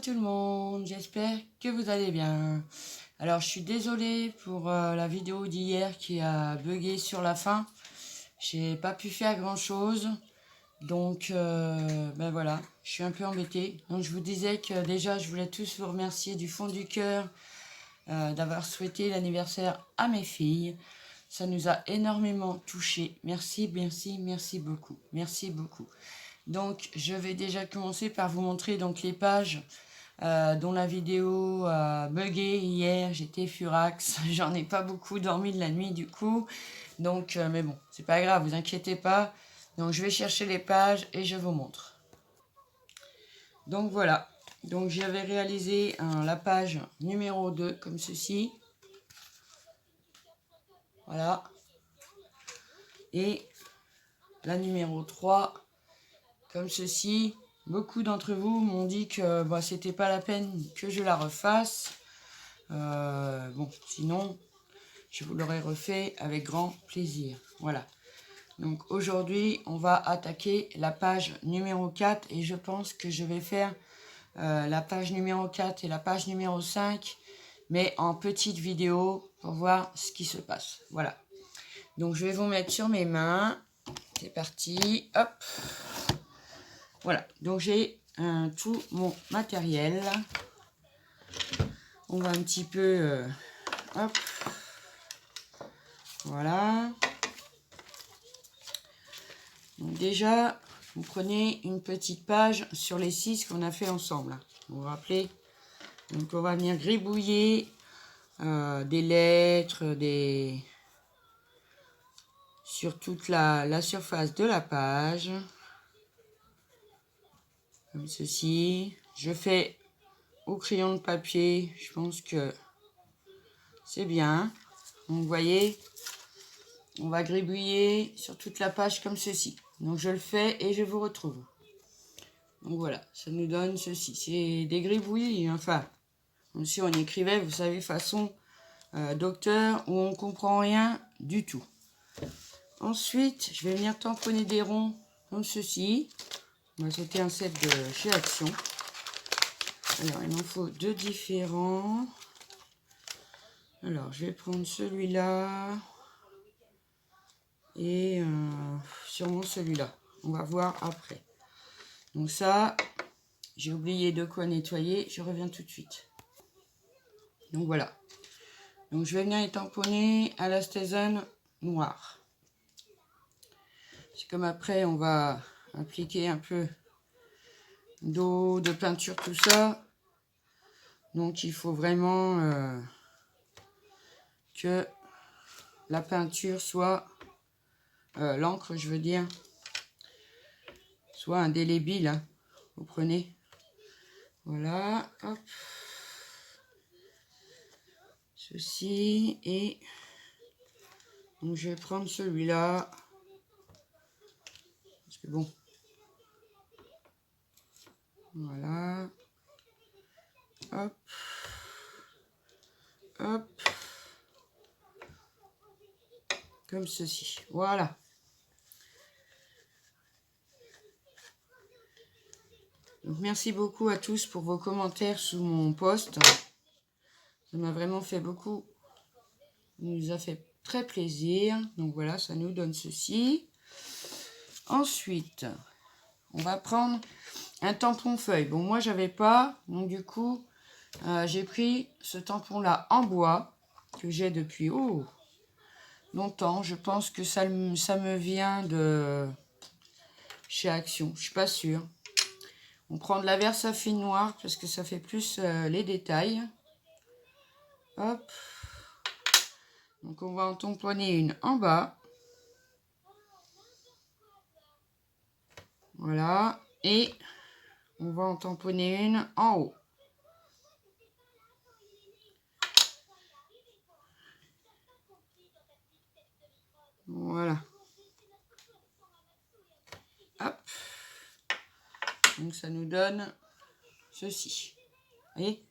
tout le monde, j'espère que vous allez bien. Alors je suis désolée pour la vidéo d'hier qui a bugué sur la fin. J'ai pas pu faire grand chose. Donc ben voilà, je suis un peu embêtée. Donc je vous disais que déjà je voulais tous vous remercier du fond du cœur d'avoir souhaité l'anniversaire à mes filles. Ça nous a énormément touchés. Merci, merci, merci beaucoup. Merci beaucoup. Donc je vais déjà commencer par vous montrer donc les pages dont la vidéo a bugué hier. J'étais furax, j'en ai pas beaucoup dormi de la nuit du coup. Donc mais bon, c'est pas grave, vous inquiétez pas. Donc je vais chercher les pages et je vous montre. Donc voilà, donc j'avais réalisé la page numéro 2 comme ceci. Voilà. Et la numéro 3 comme ceci. Beaucoup d'entre vous m'ont dit que c'était pas la peine que je la refasse. Bon, sinon, je vous l'aurais refait avec grand plaisir. Voilà. Donc aujourd'hui, on va attaquer la page numéro 4 et je pense que je vais faire la page numéro 4 et la page numéro 5, mais en petite vidéo pour voir ce qui se passe. Voilà. Donc je vais vous mettre sur mes mains. C'est parti. Hop. Voilà. Donc j'ai tout mon matériel. On va un petit peu... hop. Voilà. Donc déjà, vous prenez une petite page sur les 6 qu'on a fait ensemble. Vous vous rappelez? Donc on va venir gribouiller des lettres, sur toute la surface de la page. Comme ceci. Je fais au crayon de papier. Je pense que c'est bien. Donc vous voyez, on va gribouiller sur toute la page comme ceci. Donc je le fais et je vous retrouve. Donc voilà, ça nous donne ceci. C'est des gribouillis, enfin, comme si on écrivait, vous savez, façon docteur, où on comprend rien du tout. Ensuite, je vais venir tamponner des ronds comme ceci. C'était un set de chez Action. Alors, il m'en faut deux différents. Alors, je vais prendre celui-là. Et sûrement celui-là. On va voir après. Donc ça, j'ai oublié de quoi nettoyer. Je reviens tout de suite. Donc voilà. Donc je vais venir les tamponner à la Stézane noire. C'est comme après, on va appliquer un peu d'eau, de peinture, tout ça. Donc il faut vraiment que la peinture soit, l'encre je veux dire, soit indélébile. Hein. Vous prenez. Voilà. Hop. Ceci et donc je vais prendre celui-là parce que bon, voilà, hop, hop, comme ceci, voilà. Donc merci beaucoup à tous pour vos commentaires sous mon post, ça m'a vraiment fait beaucoup, ça nous a fait très plaisir. Donc voilà, ça nous donne ceci. Ensuite, on va prendre un tampon feuille. Bon, moi j'avais pas, donc du coup j'ai pris ce tampon là en bois que j'ai depuis longtemps. Je pense que ça me vient de chez Action, je suis pas sûre. On prend de la Versafine noire parce que ça fait plus les détails. Hop. Donc on va en tamponner une en bas. Voilà. Et on va en tamponner une en haut. Voilà. Hop. Donc ça nous donne ceci. Vous voyez?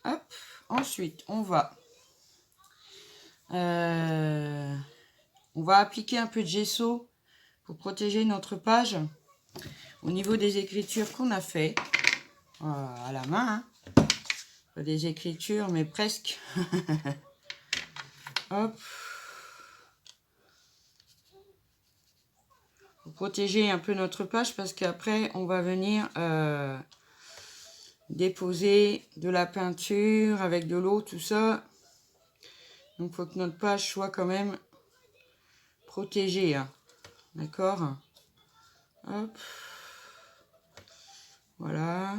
Hop. Ensuite, on va appliquer un peu de gesso pour protéger notre page au niveau des écritures qu'on a fait. à la main. Pas des écritures, mais presque. Hop. Pour protéger un peu notre page parce qu'après, on va venir déposer de la peinture avec de l'eau, tout ça. Donc, il faut que notre page soit quand même protégée. Hein. D'accord? Hop. Voilà.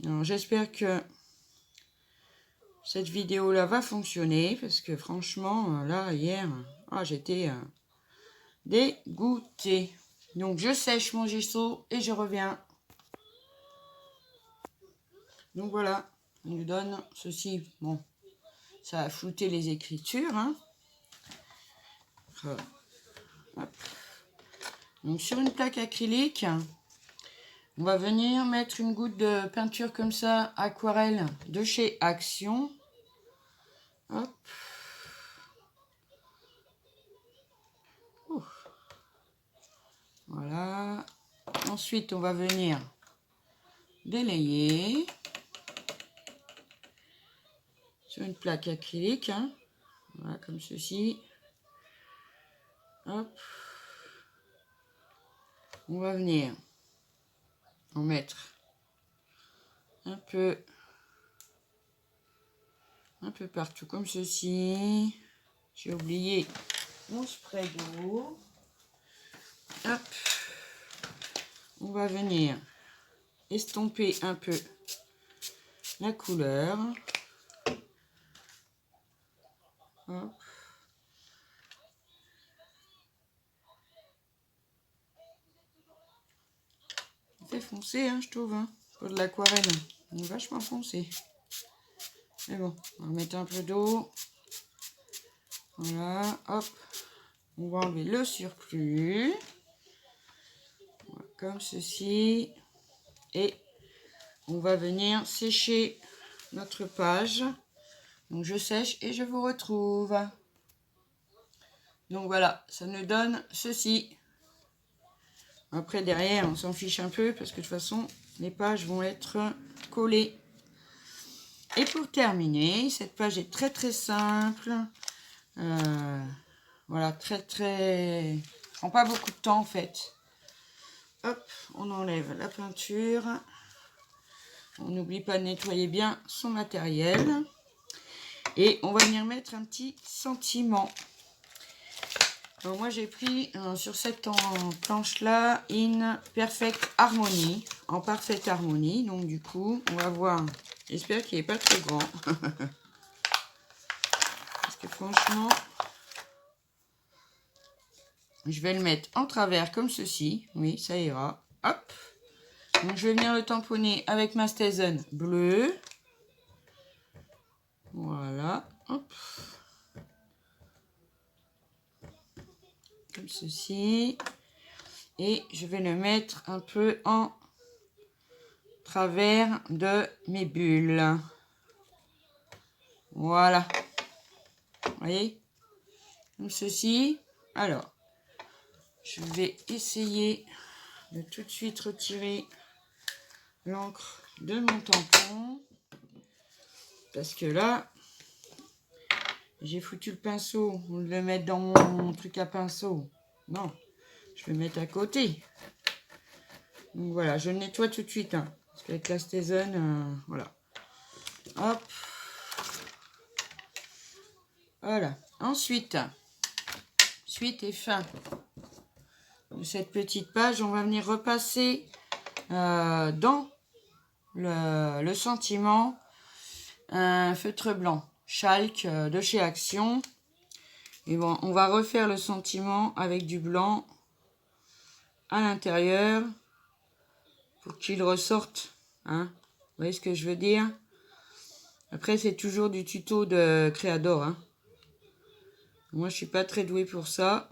Alors, j'espère que cette vidéo-là va fonctionner. Parce que franchement, là, hier, j'étais dégoûtée. Donc, je sèche mon gesso et je reviens. Donc, voilà. On nous donne ceci. Bon, ça a flouté les écritures. Hein. Hop. Donc, sur une plaque acrylique, on va venir mettre une goutte de peinture comme ça, aquarelle de chez Action. Hop. Voilà. Ensuite, on va venir délayer sur une plaque acrylique. Hein. Voilà, comme ceci. Hop. On va venir en mettre un peu partout comme ceci. J'ai oublié mon spray d'eau. Hop. On va venir estomper un peu la couleur. Hop. C'est foncé, hein, je trouve. Hein. Pour de l'aquarelle, il est vachement foncé. Mais bon, on va mettre un peu d'eau. Voilà, hop. On va enlever le surplus. Voilà, comme ceci. Et on va venir sécher notre page. Donc je sèche et je vous retrouve. Donc voilà, ça nous donne ceci. Après derrière, on s'en fiche un peu parce que de toute façon, les pages vont être collées. Et pour terminer, cette page est très très simple. Voilà, très prend pas beaucoup de temps en fait. Hop, on enlève la peinture. On n'oublie pas de nettoyer bien son matériel. Et on va venir mettre un petit sentiment. Alors moi j'ai pris sur cette planche là In Perfect Harmony, en parfaite harmonie. Donc du coup on va voir, j'espère qu'il n'est pas trop grand. Parce que franchement, je vais le mettre en travers comme ceci. Oui, ça ira. Hop. Donc je vais venir le tamponner avec ma Stazen bleue. Voilà. Hop. Comme ceci. Et je vais le mettre un peu en travers de mes bulles. Voilà. Vous voyez? Comme ceci. Alors, je vais essayer de tout de suite retirer l'encre de mon tampon. Parce que là, j'ai foutu le pinceau. Vous le mettre dans mon truc à pinceau. Non, je vais le mettre à côté. Donc voilà, je le nettoie tout de suite. Hein, parce qu'avec la Stazen, voilà. Hop. Voilà. Ensuite, suite et fin de cette petite page, on va venir repasser dans le sentiment un feutre blanc Chalk de chez Action. Et bon, on va refaire le sentiment avec du blanc à l'intérieur pour qu'il ressorte. Hein. Vous voyez ce que je veux dire? Après, c'est toujours du tuto de Créador. Hein. Moi, je suis pas très douée pour ça.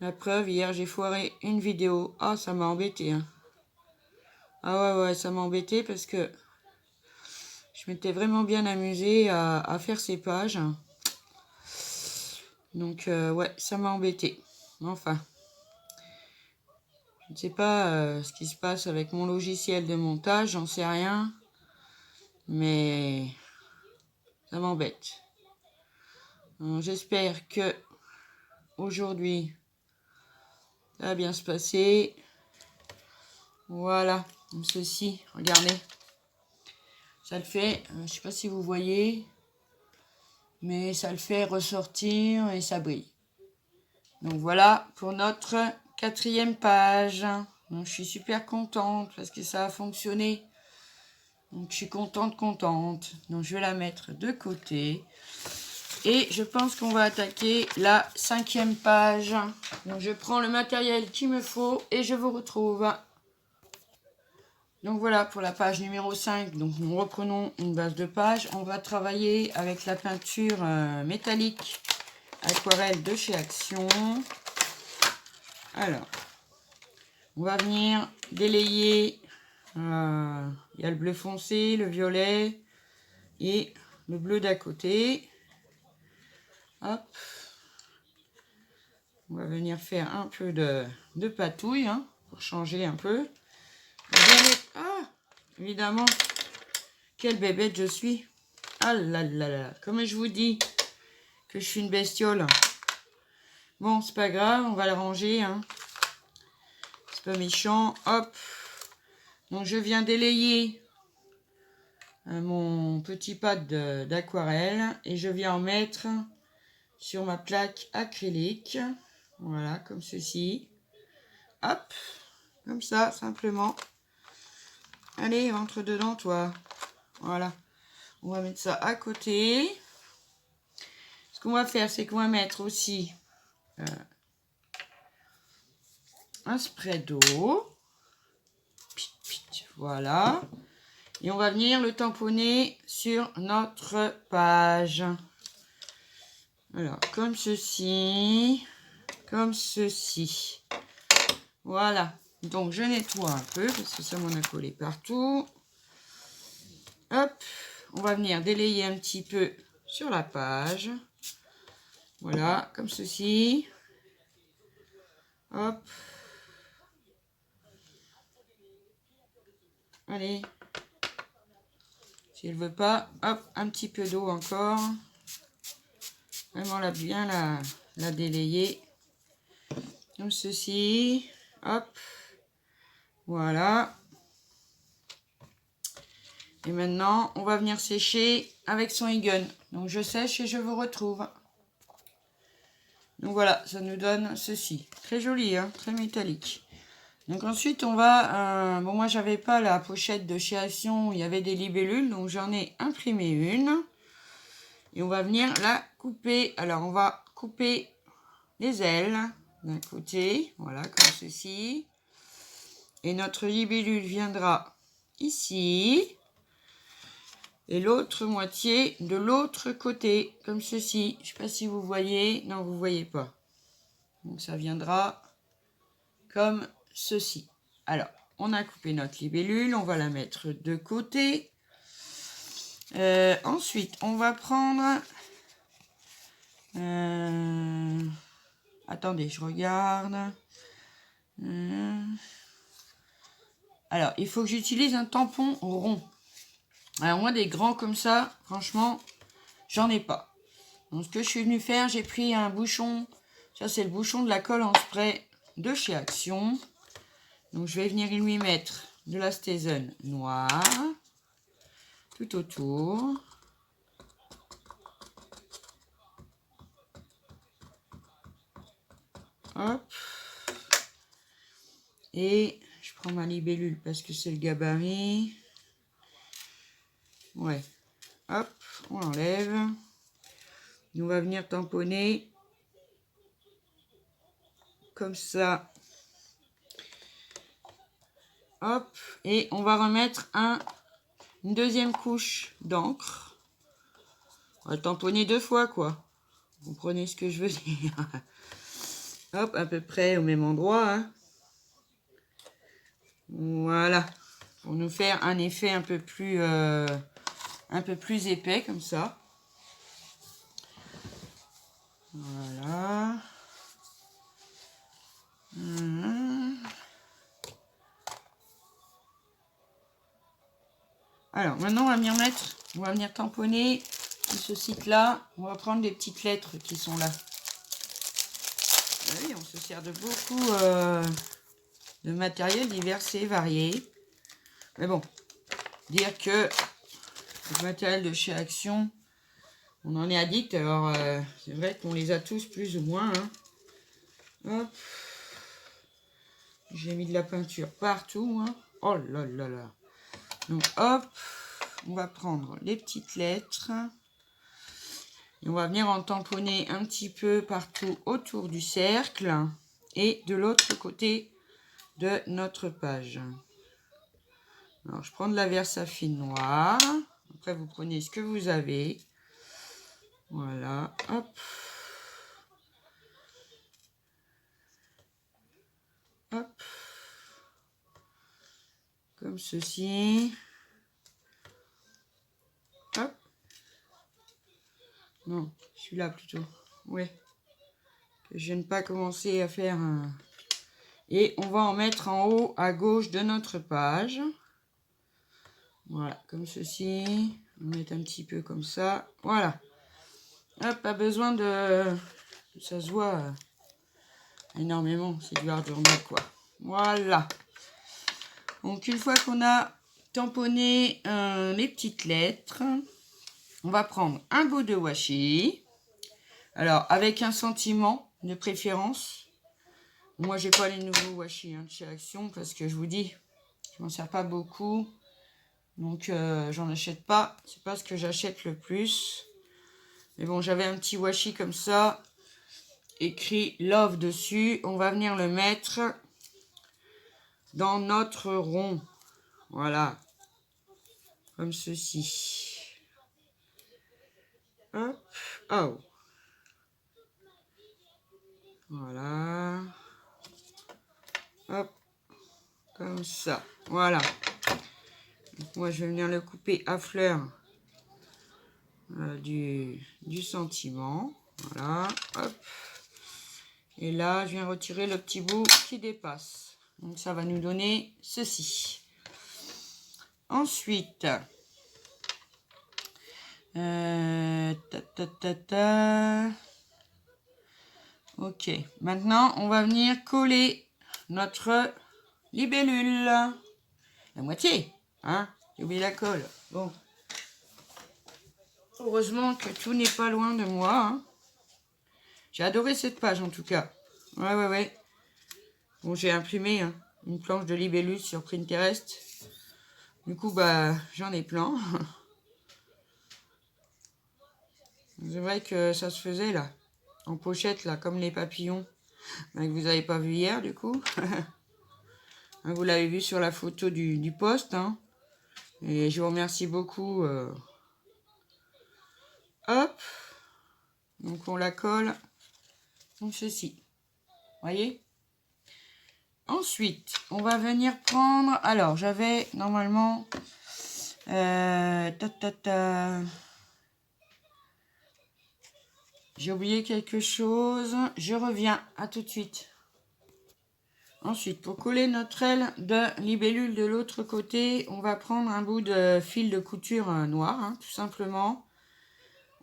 La preuve, hier, j'ai foiré une vidéo. Ah, ça m'a embêté. Hein. Ah ouais, ça m'a embêté parce que je m'étais vraiment bien amusée à faire ces pages. Donc, ouais, ça m'a embêté. Enfin, Je ne sais pas ce qui se passe avec mon logiciel de montage, j'en sais rien. Mais ça m'embête. J'espère que aujourd'hui ça va bien se passer. Voilà, comme ceci, regardez. Ça le fait, je sais pas si vous voyez, mais ça le fait ressortir et ça brille. Donc voilà pour notre 4e page. Donc je suis super contente parce que ça a fonctionné. Donc je suis contente. Donc je vais la mettre de côté. Et je pense qu'on va attaquer la 5e page. Donc je prends le matériel qu'il me faut et je vous retrouve. Donc voilà pour la page numéro 5. Donc nous reprenons une base de page. On va travailler avec la peinture métallique aquarelle de chez Action. Alors, on va venir délayer. Il y a le bleu foncé, le violet et le bleu d'à côté. Hop. On va venir faire un peu de patouille hein, pour changer un peu. Ah, évidemment, quelle bébête je suis. Ah là là là, comme je vous dis que je suis une bestiole. Bon, c'est pas grave, on va le ranger. Hein. C'est pas méchant. Hop. Donc je viens délayer mon petit pad d'aquarelle et je viens en mettre sur ma plaque acrylique. Voilà, comme ceci. Hop, comme ça, simplement. Allez, rentre dedans, toi. Voilà. On va mettre ça à côté. Ce qu'on va faire, c'est qu'on va mettre aussi un spray d'eau. Voilà. Et on va venir le tamponner sur notre page. Alors, comme ceci. Comme ceci. Voilà. Donc, je nettoie un peu parce que ça m'en a collé partout. Hop. On va venir délayer un petit peu sur la page. Voilà, comme ceci. Hop. Allez. S'il ne veut pas, hop, un petit peu d'eau encore. Vraiment bien la délayer. Comme ceci. Hop. Voilà. Et maintenant, on va venir sécher avec son e-gun. Donc, je sèche et je vous retrouve. Donc, voilà, ça nous donne ceci. Très joli, hein, très métallique. Donc, ensuite, on va... bon, moi, j'avais pas la pochette de chez Action où il y avait des libellules. Donc, j'en ai imprimé une. Et on va venir la couper. Alors, on va couper les ailes d'un côté. Voilà, comme ceci. Et notre libellule viendra ici. Et l'autre moitié de l'autre côté, comme ceci. Je ne sais pas si vous voyez. Non, vous ne voyez pas. Donc, ça viendra comme ceci. Alors, on a coupé notre libellule. On va la mettre de côté. Ensuite, on va prendre... attendez, je regarde. Alors, il faut que j'utilise un tampon rond. Alors, moi, des grands comme ça, franchement, j'en ai pas. Donc, ce que je suis venue faire, j'ai pris un bouchon. Ça, c'est le bouchon de la colle en spray de chez Action. Donc, je vais venir lui mettre de la Stesen noire tout autour. Hop. Et je prends ma libellule parce que c'est le gabarit. Ouais. Hop, on l'enlève. On va venir tamponner comme ça. Hop, et on va remettre une deuxième couche d'encre. On va le tamponner 2 fois, quoi. Vous comprenez ce que je veux dire. Hop, à peu près au même endroit. Hein. Voilà. Pour nous faire un effet un peu plus épais, comme ça. Voilà. Alors, maintenant, on va venir tamponner ce site-là. On va prendre les petites lettres qui sont là. Oui, on se sert de beaucoup de matériel divers et varié. Mais bon, dire que le matériel de chez Action, on en est addict. Alors, c'est vrai qu'on les a tous plus ou moins. Hein. Hop. J'ai mis de la peinture partout. Hein. Oh là là là. Donc, hop. On va prendre les petites lettres. Et on va venir en tamponner un petit peu partout autour du cercle. Et de l'autre côté de notre page. Alors, je prends de la Versafine noire. Après, vous prenez ce que vous avez. Voilà, hop. Hop. Comme ceci. Hop. Non, celui-là plutôt. Ouais. Que je viens de pas commencer à faire un... Et on va en mettre en haut à gauche de notre page. Voilà, comme ceci. On va mettre un petit peu comme ça. Voilà. Hop, pas besoin de... Ça se voit énormément. C'est du hard journal, quoi. Voilà. Donc, une fois qu'on a tamponné les petites lettres, on va prendre un bout de washi. Alors, avec un sentiment de préférence. Moi, j'ai pas les nouveaux washi de chez Action parce que je vous dis, je m'en sers pas beaucoup. Donc, j'en achète pas. C'est pas ce que j'achète le plus. Mais bon, j'avais un petit washi comme ça, écrit Love dessus. On va venir le mettre dans notre rond. Voilà. Comme ceci. Hop. Oh. Voilà. Hop. Comme ça. Voilà. Donc, moi, je vais venir le couper à fleur du sentiment. Voilà. Hop. Et là, je viens retirer le petit bout qui dépasse. Donc, ça va nous donner ceci. Ensuite, ok, maintenant on va venir coller notre libellule. La moitié, hein? J'ai oublié la colle. Bon. Heureusement que tout n'est pas loin de moi. Hein. J'ai adoré cette page en tout cas. Ouais. Bon, j'ai imprimé hein, une planche de libellule sur Pinterest. Du coup, bah, j'en ai plein. C'est vrai que ça se faisait là, en pochette là, comme les papillons. Que vous n'avez pas vu hier du coup. Vous l'avez vu sur la photo du post. Hein. Et je vous remercie beaucoup. Hop. Donc on la colle. Comme ceci. Voyez. Ensuite, on va venir prendre... Alors, j'avais normalement... J'ai oublié quelque chose. Je reviens. À tout de suite. Ensuite, pour coller notre aile de libellule de l'autre côté, on va prendre un bout de fil de couture noir, hein, tout simplement.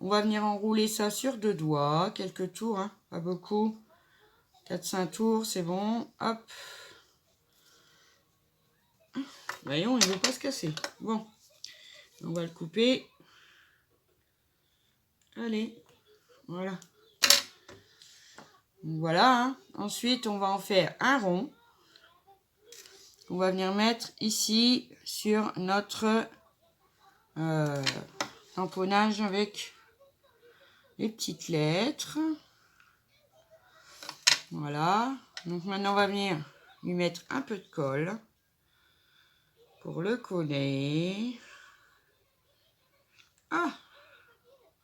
On va venir enrouler ça sur 2 doigts, quelques tours, hein, pas beaucoup. 4-5 tours, c'est bon. Hop. Voyons, il ne veut pas se casser. Bon, on va le couper. Allez, voilà. Voilà. Hein. Ensuite, on va en faire un rond. On va venir mettre ici sur notre tamponnage avec les petites lettres. Voilà. Donc maintenant, on va venir lui mettre un peu de colle pour le coller.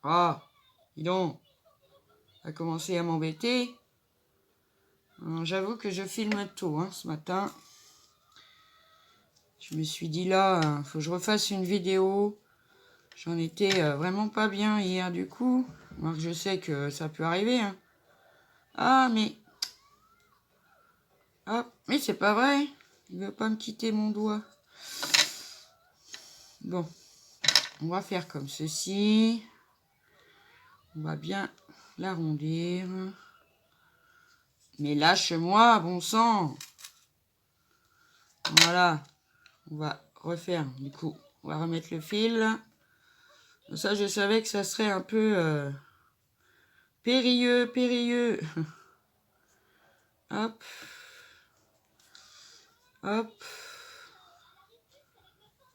Ah, dis donc, ça a commencé à m'embêter. J'avoue que je filme tôt hein, ce matin. Je me suis dit là, faut que je refasse une vidéo. J'en étais vraiment pas bien hier du coup. Alors je sais que ça peut arriver. Hein. Ah mais... Ah, mais c'est pas vrai. Il veut pas me quitter mon doigt. Bon, on va faire comme ceci. On va bien l'arrondir. Mais lâche-moi, bon sang. Voilà. On va refaire, du coup. On va remettre le fil. Ça, je savais que ça serait un peu périlleux. Hop. Hop.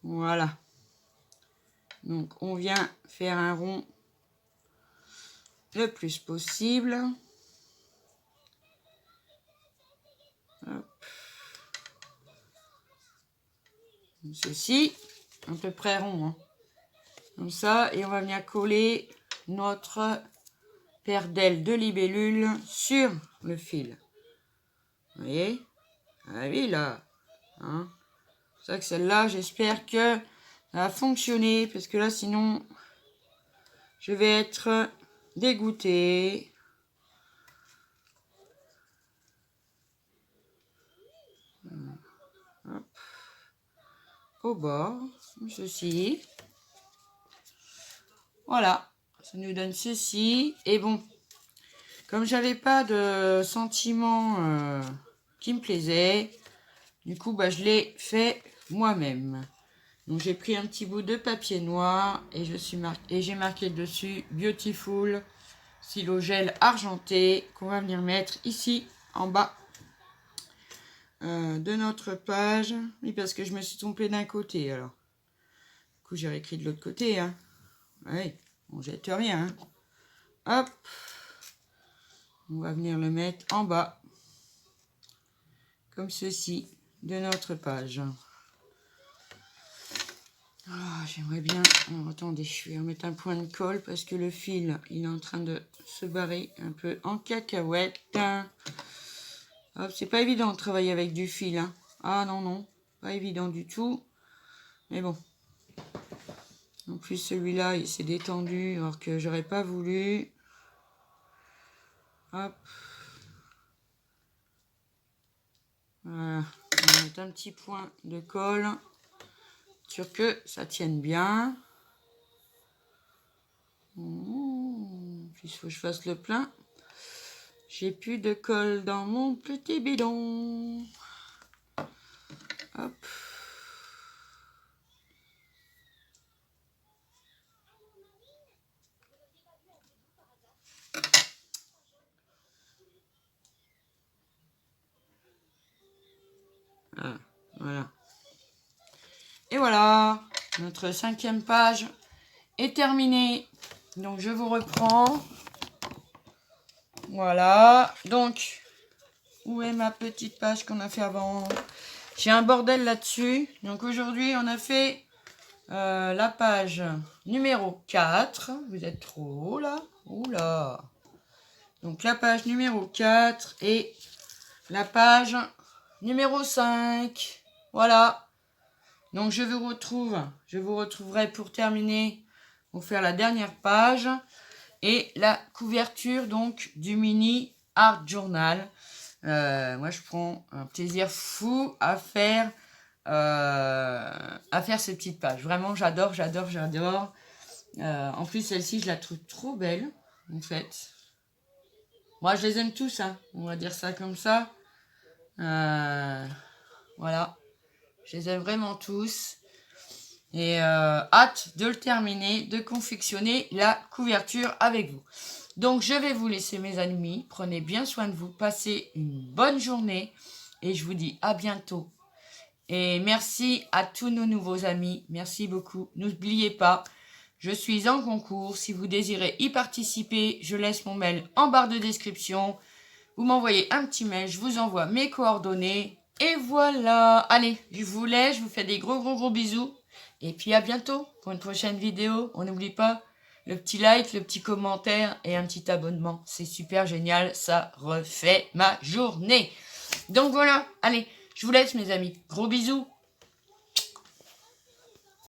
Voilà. Donc, on vient faire un rond le plus possible. Hop. Comme ceci. À peu près rond. Hein. Comme ça. Et on va venir coller notre paire d'ailes de libellule sur le fil. Vous voyez? Ah oui, là. Hein? C'est ça que celle-là, j'espère que ça va fonctionner. Parce que là, sinon, je vais être dégoûtée. Hop. Au bord, comme ceci. Voilà. Ça nous donne ceci. Et bon, comme j'avais pas de sentiment qui me plaisait, du coup, bah, je l'ai fait moi-même. Donc, j'ai pris un petit bout de papier noir et j'ai marqué dessus Beautiful stylo gel argenté qu'on va venir mettre ici en bas de notre page. Oui, parce que je me suis trompée d'un côté alors. Du coup, j'ai réécrit de l'autre côté. Hein. Ouais, on jette rien. Hein. Hop. On va venir le mettre en bas. Comme ceci, de notre page. Oh, j'aimerais bien... Alors, attendez, je vais remettre un point de colle parce que le fil, il est en train de se barrer un peu en cacahuète. Hop, c'est pas évident de travailler avec du fil. Hein. Ah non, non, pas évident du tout. Mais bon. En plus, celui-là, il s'est détendu alors que j'aurais pas voulu. Hop. Voilà. On va mettre un petit point de colle. Sûr que ça tienne bien. Puis il faut que je fasse le plein. J'ai plus de colle dans mon petit bidon. Hop. Voilà. Et voilà. Notre 5e page est terminée. Donc je vous reprends. Voilà. Donc, où est ma petite page qu'on a fait avant? J'ai un bordel là-dessus. Donc aujourd'hui, on a fait la page numéro 4. Vous êtes trop haut là. Oula. Donc la page numéro 4 et la page numéro 5. Voilà. Donc je vous retrouverai pour terminer, pour faire la dernière page et la couverture donc du mini art journal. Moi je prends un plaisir fou à faire ces petites pages. Vraiment j'adore. En plus celle-ci je la trouve trop belle en fait. Moi je les aime tous, hein, on va dire ça comme ça. Voilà. Je les aime vraiment tous. Et hâte de le terminer, de confectionner la couverture avec vous. Donc, je vais vous laisser, mes amis. Prenez bien soin de vous. Passez une bonne journée. Et je vous dis à bientôt. Et merci à tous nos nouveaux amis. Merci beaucoup. N'oubliez pas, je suis en concours. Si vous désirez y participer, je laisse mon mail en barre de description. Vous m'envoyez un petit mail. Je vous envoie mes coordonnées. Et voilà. Allez, je vous laisse. Je vous fais des gros bisous. Et puis à bientôt pour une prochaine vidéo. On n'oublie pas le petit like, le petit commentaire et un petit abonnement. C'est super génial, ça refait ma journée. Donc voilà, allez, je vous laisse mes amis. Gros bisous.